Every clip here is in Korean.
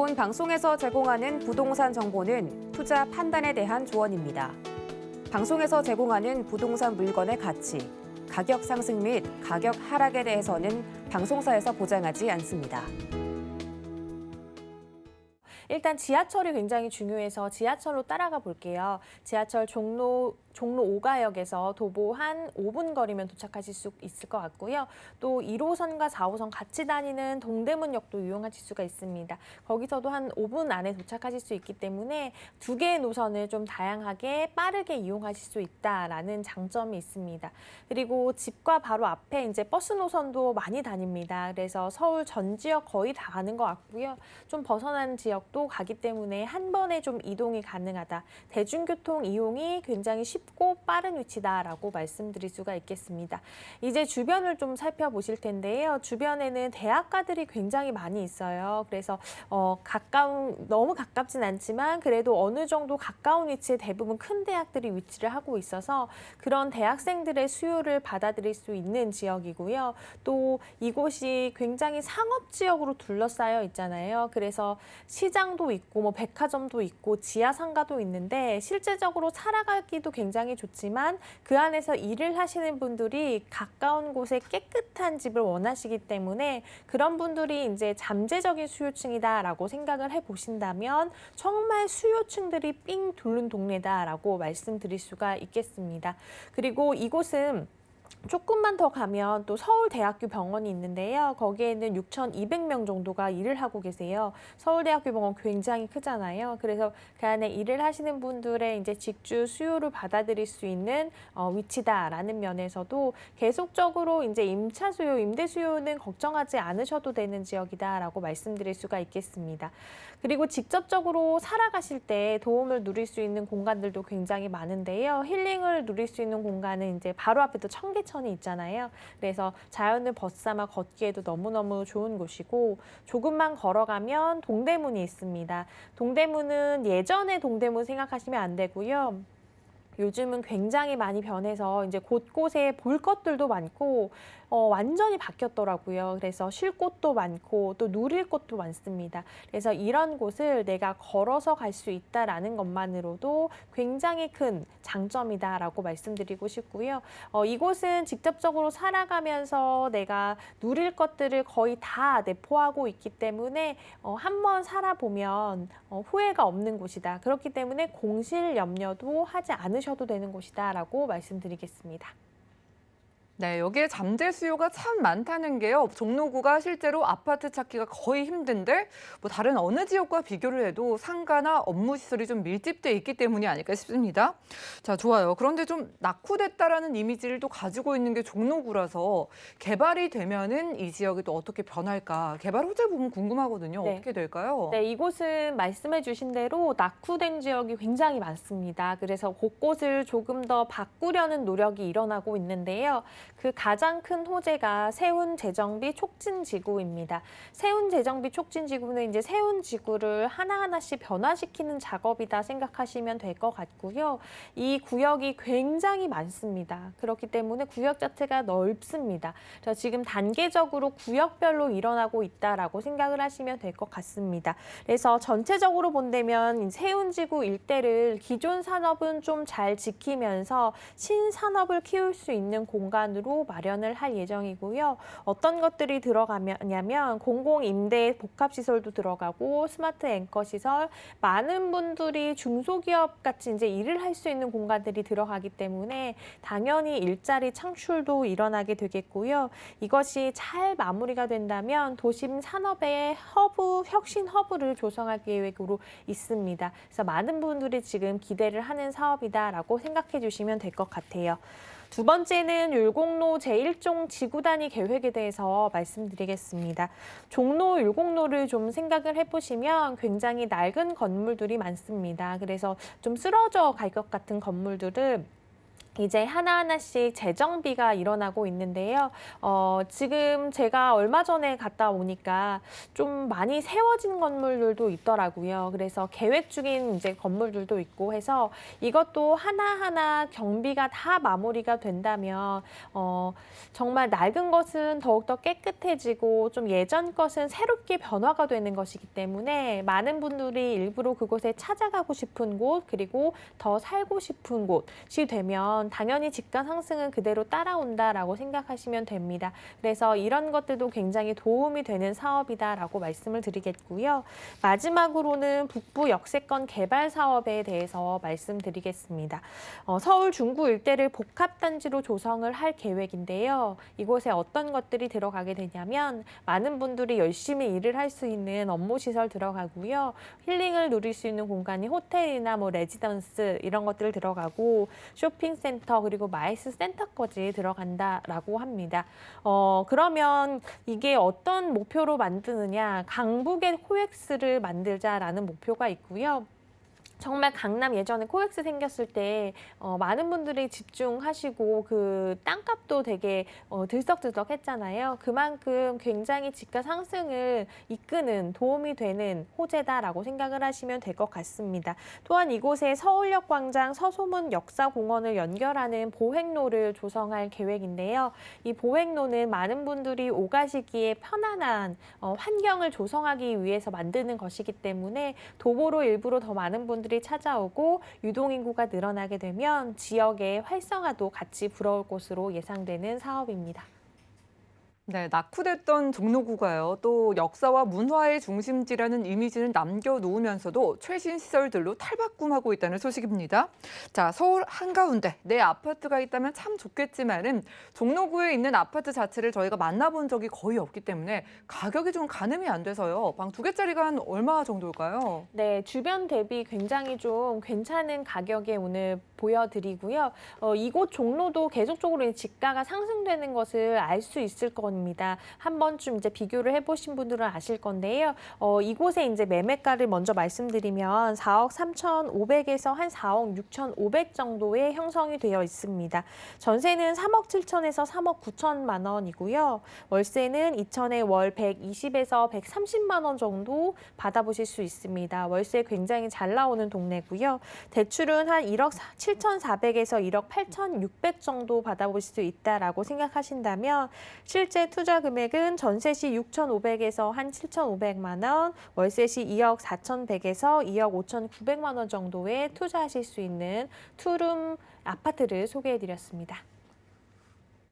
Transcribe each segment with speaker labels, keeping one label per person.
Speaker 1: 본 방송에서 제공하는 부동산 정보는 투자 판단에 대한 조언입니다. 방송에서 제공하는 부동산 물건의 가치, 가격 상승 및 가격 하락에 대해서는 방송사에서 보장하지 않습니다.
Speaker 2: 일단 지하철이 굉장히 중요해서 지하철로 따라가 볼게요. 지하철 종로 5가역에서 도보 한 5분 거리면 도착하실 수 있을 것 같고요. 또 1호선과 4호선 같이 다니는 동대문역도 이용하실 수가 있습니다. 거기서도 한 5분 안에 도착하실 수 있기 때문에 두 개의 노선을 좀 다양하게 빠르게 이용하실 수 있다라는 장점이 있습니다. 그리고 집과 바로 앞에 이제 버스 노선도 많이 다닙니다. 그래서 서울 전 지역 거의 다 가는 것 같고요. 좀 벗어난 지역도 가기 때문에 한 번에 좀 이동이 가능하다. 대중교통 이용이 굉장히 쉽고 빠른 위치다라고 말씀드릴 수가 있겠습니다. 이제 주변을 좀 살펴보실 텐데요. 주변에는 대학가들이 굉장히 많이 있어요. 그래서 너무 가깝진 않지만 그래도 어느 정도 가까운 위치에 대부분 큰 대학들이 위치를 하고 있어서 그런 대학생들의 수요를 받아들일 수 있는 지역이고요. 또 이곳이 굉장히 상업 지역으로 둘러싸여 있잖아요. 그래서 시장도 있고 뭐 백화점도 있고 지하상가도 있는데 실제적으로 살아가기도 굉장히 좋지만 그 안에서 일을 하시는 분들이 가까운 곳에 깨끗한 집을 원하시기 때문에 그런 분들이 이제 잠재적인 수요층이다라고 생각을 해보신다면 정말 수요층들이 삥 둘른 동네다라고 말씀드릴 수가 있겠습니다. 그리고 이곳은 조금만 더 가면 또 서울대학교 병원이 있는데요. 거기에는 6,200명 정도가 일을 하고 계세요. 서울대학교 병원 굉장히 크잖아요. 그래서 그 안에 일을 하시는 분들의 이제 직주 수요를 받아들일 수 있는 위치다라는 면에서도 계속적으로 이제 임차 수요, 임대 수요는 걱정하지 않으셔도 되는 지역이다라고 말씀드릴 수가 있겠습니다. 그리고 직접적으로 살아가실 때 도움을 누릴 수 있는 공간들도 굉장히 많은데요. 힐링을 누릴 수 있는 공간은 이제 바로 앞에 또 청계천이 있잖아요. 그래서 자연을 벗삼아 걷기에도 너무너무 좋은 곳이고 조금만 걸어가면 동대문이 있습니다. 동대문은 예전의 동대문 생각하시면 안 되고요. 요즘은 굉장히 많이 변해서 이제 곳곳에 볼 것들도 많고 완전히 바뀌었더라고요. 그래서 쉴 곳도 많고 또 누릴 곳도 많습니다. 그래서 이런 곳을 내가 걸어서 갈 수 있다라는 것만으로도 굉장히 큰 장점이다라고 말씀드리고 싶고요. 이곳은 직접적으로 살아가면서 내가 누릴 것들을 거의 다 내포하고 있기 때문에 한번 살아보면 후회가 없는 곳이다. 그렇기 때문에 공실 염려도 하지 않으셔도 되는 곳이다라고 말씀드리겠습니다.
Speaker 3: 네, 여기에 잠재 수요가 참 많다는 게요. 종로구가 실제로 아파트 찾기가 거의 힘든데 뭐 다른 어느 지역과 비교를 해도 상가나 업무 시설이 좀 밀집돼 있기 때문이 아닐까 싶습니다. 자, 좋아요. 그런데 좀 낙후됐다라는 이미지를 또 가지고 있는 게 종로구라서 개발이 되면은 이 지역이 또 어떻게 변할까? 개발 호재 부분 궁금하거든요.
Speaker 2: 네.
Speaker 3: 어떻게 될까요?
Speaker 2: 네, 이곳은 말씀해 주신 대로 낙후된 지역이 굉장히 많습니다. 그래서 곳곳을 조금 더 바꾸려는 노력이 일어나고 있는데요. 그 가장 큰 호재가 세운재정비 촉진지구입니다. 세운재정비 촉진지구는 이제 세운지구를 하나하나씩 변화시키는 작업이다 생각하시면 될 것 같고요. 이 구역이 굉장히 많습니다. 그렇기 때문에 구역 자체가 넓습니다. 그래서 지금 단계적으로 구역별로 일어나고 있다라고 생각을 하시면 될 것 같습니다. 그래서 전체적으로 본다면 세운지구 일대를 기존 산업은 좀 잘 지키면서 신산업을 키울 수 있는 공간으로 마련을 할 예정이고요. 어떤 것들이 들어가냐면 공공임대 복합시설도 들어가고 스마트 앵커 시설, 많은 분들이 중소기업 같이 이제 일을 할 수 있는 공간들이 들어가기 때문에 당연히 일자리 창출도 일어나게 되겠고요. 이것이 잘 마무리가 된다면 도심 산업의 혁신 허브를 조성할 계획으로 있습니다. 그래서 많은 분들이 지금 기대를 하는 사업이다라고 생각해 주시면 될 것 같아요. 두 번째는 율곡로 제1종 지구단위 계획에 대해서 말씀드리겠습니다. 종로 율곡로를 좀 생각을 해보시면 굉장히 낡은 건물들이 많습니다. 그래서 좀 쓰러져 갈 것 같은 건물들을 이제 하나하나씩 재정비가 일어나고 있는데요. 지금 제가 얼마 전에 갔다 오니까 좀 많이 세워진 건물들도 있더라고요. 그래서 계획 중인 이제 건물들도 있고 해서 이것도 하나하나 경비가 다 마무리가 된다면 정말 낡은 것은 더욱더 깨끗해지고 좀 예전 것은 새롭게 변화가 되는 것이기 때문에 많은 분들이 일부러 그곳에 찾아가고 싶은 곳 그리고 더 살고 싶은 곳이 되면 당연히 집가 상승은 그대로 따라온다라고 생각하시면 됩니다. 그래서 이런 것들도 굉장히 도움이 되는 사업이다라고 말씀을 드리겠고요. 마지막으로는 북부 역세권 개발 사업에 대해서 말씀드리겠습니다. 서울 중구 일대를 복합단지로 조성을 할 계획인데요. 이곳에 어떤 것들이 들어가게 되냐면 많은 분들이 열심히 일을 할 수 있는 업무시설 들어가고요. 힐링을 누릴 수 있는 공간이 호텔이나 뭐 레지던스 이런 것들 들어가고 쇼핑센터 그리고 마이스 센터까지 들어간다라고 합니다. 그러면 이게 어떤 목표로 만드느냐? 강북에 코엑스를 만들자라는 목표가 있고요. 정말 강남 예전에 코엑스 생겼을 때 많은 분들이 집중하시고 그 땅값도 되게 들썩들썩 했잖아요. 그만큼 굉장히 집가 상승을 이끄는 도움이 되는 호재다라고 생각을 하시면 될 것 같습니다. 또한 이곳에 서울역 광장 서소문 역사공원을 연결하는 보행로를 조성할 계획인데요. 이 보행로는 많은 분들이 오가시기에 편안한 환경을 조성하기 위해서 만드는 것이기 때문에 도보로 일부러 더 많은 분들이 찾아오고 유동인구가 늘어나게 되면 지역의 활성화도 같이 불어올 것으로 예상되는 사업입니다.
Speaker 3: 네, 낙후됐던 종로구가요. 또 역사와 문화의 중심지라는 이미지는 남겨놓으면서도 최신 시설들로 탈바꿈하고 있다는 소식입니다. 자, 서울 한가운데 내 아파트가 있다면 참 좋겠지만은 종로구에 있는 아파트 자체를 저희가 만나본 적이 거의 없기 때문에 가격이 좀 가늠이 안 돼서요. 방 2개짜리가 한 얼마 정도일까요?
Speaker 2: 네, 주변 대비 굉장히 좀 괜찮은 가격에 오늘 보여드리고요. 이곳 종로도 계속적으로 집가가 상승되는 것을 알 수 있을 겁니다. 한 번쯤 이제 비교를 해보신 분들은 아실 건데요. 이곳의 이제 매매가를 먼저 말씀드리면 4억 3,500에서 한 4억 6,500 정도의 형성이 되어 있습니다. 전세는 3억 7천에서 3억 9천만 원이고요. 월세는 2천에 월 120에서 130만 원 정도 받아보실 수 있습니다. 월세 굉장히 잘 나오는 동네고요. 대출은 한 1억 7,400에서 1억 8,600 정도 받아보실 수 있다라고 생각하신다면 실제 투자 금액은 전세 시 6,500에서 한 7,500만 원, 월세 시 2억 4,100에서 2억 5,900만 원 정도에 투자하실 수 있는 투룸 아파트를 소개해드렸습니다.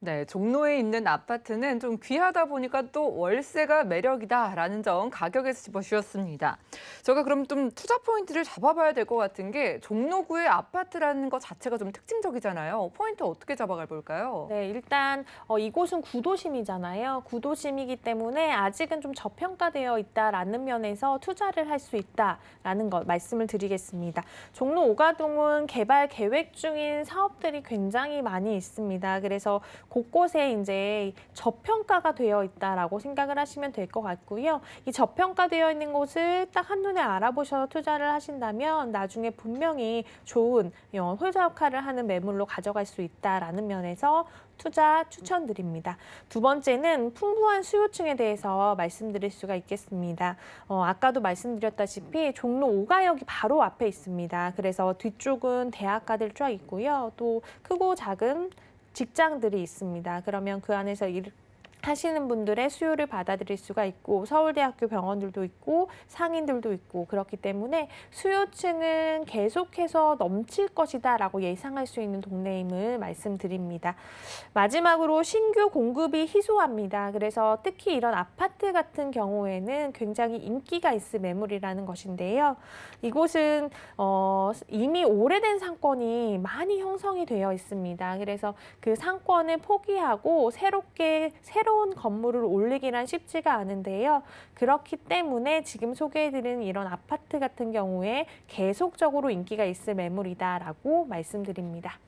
Speaker 3: 네, 종로에 있는 아파트는 좀 귀하다 보니까 또 월세가 매력이다라는 점 가격에서 짚어주셨습니다. 제가 그럼 좀 투자 포인트를 잡아봐야 될 것 같은 게 종로구의 아파트라는 것 자체가 좀 특징적이잖아요. 포인트 어떻게 잡아가 볼까요?
Speaker 2: 네, 일단 이곳은 구도심이잖아요. 구도심이기 때문에 아직은 좀 저평가되어 있다라는 면에서 투자를 할 수 있다라는 것 말씀을 드리겠습니다. 종로 오가동은 개발 계획 중인 사업들이 굉장히 많이 있습니다. 그래서 곳곳에 이제 저평가가 되어 있다라고 생각을 하시면 될 것 같고요. 이 저평가되어 있는 곳을 딱 한눈에 알아보셔서 투자를 하신다면 나중에 분명히 좋은 효자 역할을 하는 매물로 가져갈 수 있다라는 면에서 투자 추천드립니다. 두 번째는 풍부한 수요층에 대해서 말씀드릴 수가 있겠습니다. 아까도 말씀드렸다시피 종로 5가역이 바로 앞에 있습니다. 그래서 뒤쪽은 대학가들 쫙 있고요. 또 크고 작은 직장들이 있습니다. 그러면 그 안에서 하시는 분들의 수요를 받아들일 수가 있고 서울대학교 병원들도 있고 상인들도 있고 그렇기 때문에 수요층은 계속해서 넘칠 것이다라고 예상할 수 있는 동네임을 말씀드립니다. 마지막으로 신규 공급이 희소합니다. 그래서 특히 이런 아파트 같은 경우에는 굉장히 인기가 있을 매물이라는 것인데요. 이곳은 이미 오래된 상권이 많이 형성이 되어 있습니다. 그래서 그 상권을 포기하고 새로운 건물을 올리기란 쉽지가 않은데요. 그렇기 때문에 지금 소개해드린 이런 아파트 같은 경우에 계속적으로 인기가 있을 매물이다라고 말씀드립니다.